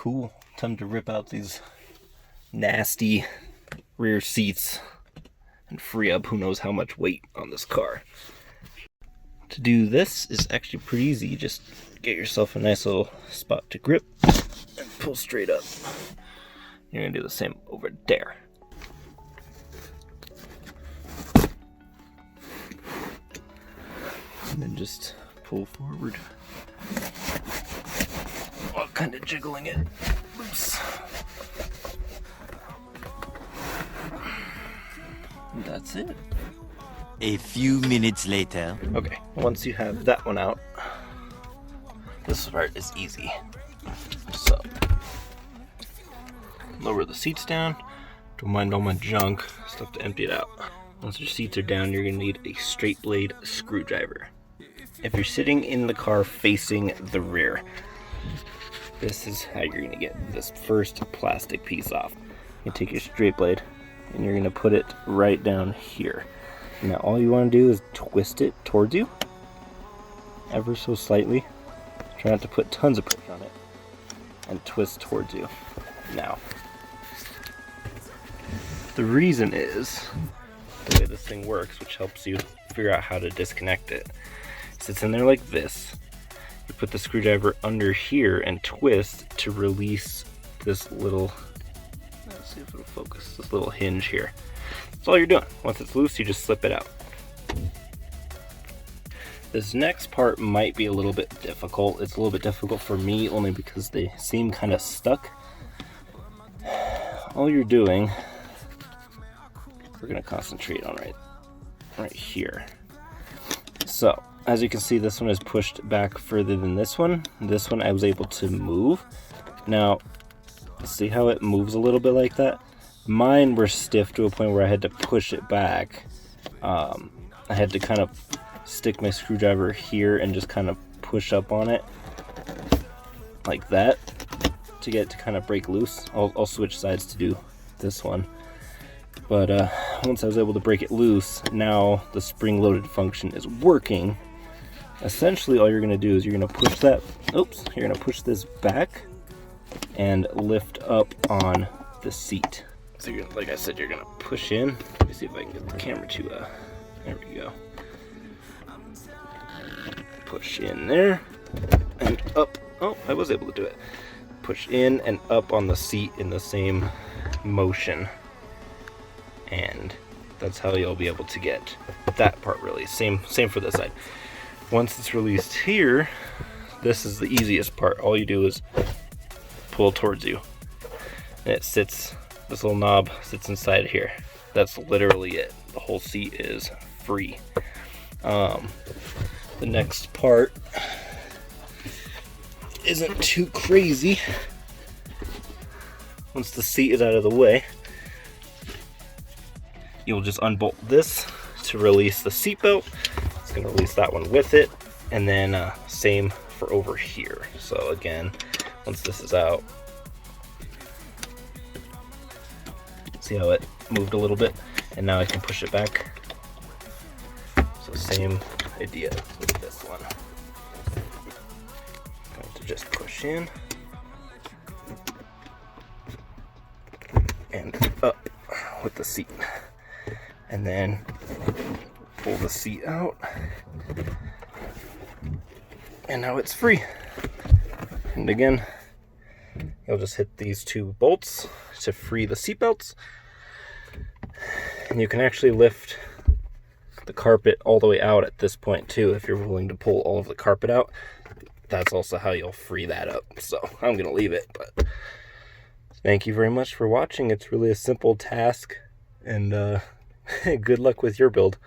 cool. Time to rip out these nasty rear seats and free up who knows how much weight on this car. To do this is actually pretty easy. You just get yourself a nice little spot to grip and pull straight up. You're gonna do the same over there. And then just pull forward while kind of jiggling it loose. And that's it. A few minutes later. Okay, once you have that one out, this part is easy. So, lower the seats down. Don't mind all my junk, still have to empty it out. Once your seats are down, you're gonna need a straight blade screwdriver. If you're sitting in the car facing the rear, this is how you're gonna get this first plastic piece off. You take your straight blade and you're gonna put it right down here. Now all you want to do is twist it towards you, ever so slightly. Try not to put tons of pressure on it, and twist towards you. Now, the reason is, the way this thing works, which helps you figure out how to disconnect it, it sits in there like this. You put the screwdriver under here and twist to release this little, let's see if it'll focus, this little hinge here. That's all you're doing. Once it's loose, you just slip it out. This next part might be a little bit difficult. It's a little bit difficult for me only because they seem kind of stuck. All you're doing, we're gonna concentrate on right here. So, as you can see, this one is pushed back further than this one. This one I was able to move. Now, see how it moves a little bit like that? Mine were stiff to a point where I had to push it back. I had to kind of stick my screwdriver here and just kind of push up on it like that to get it to kind of break loose. I'll switch sides to do this one. But once I was able to break it loose, now the spring-loaded function is working. Essentially, all you're going to do is you're going to push that, you're going to push this back and lift up on the seat. So you're, like I said, you're gonna push in. Let me see if I can get the camera to, there we go. Push in there, and up. Oh, I was able to do it. Push in and up on the seat in the same motion. And that's how you'll be able to get that part released. Same for this side. Once it's released here, this is the easiest part. All you do is pull towards you. And it sits, this little knob sits inside here. That's literally it. The whole seat is free. The next part isn't too crazy. Once the seat is out of the way, you'll just unbolt this to release the seat belt. It's going to release that one with it, and then same for over here. So again, once this is out, see how it moved a little bit, and now I can push it back. So same idea with this one. I'm going to just push in and up with the seat, and then pull the seat out, and now it's free. And again, you'll just hit these two bolts to free the seat belts, and you can actually lift the carpet all the way out at this point too. If you're willing to pull all of the carpet out, that's also how you'll free that up. So I'm gonna leave it, but thank you very much for watching. It's really a simple task, and good luck with your build.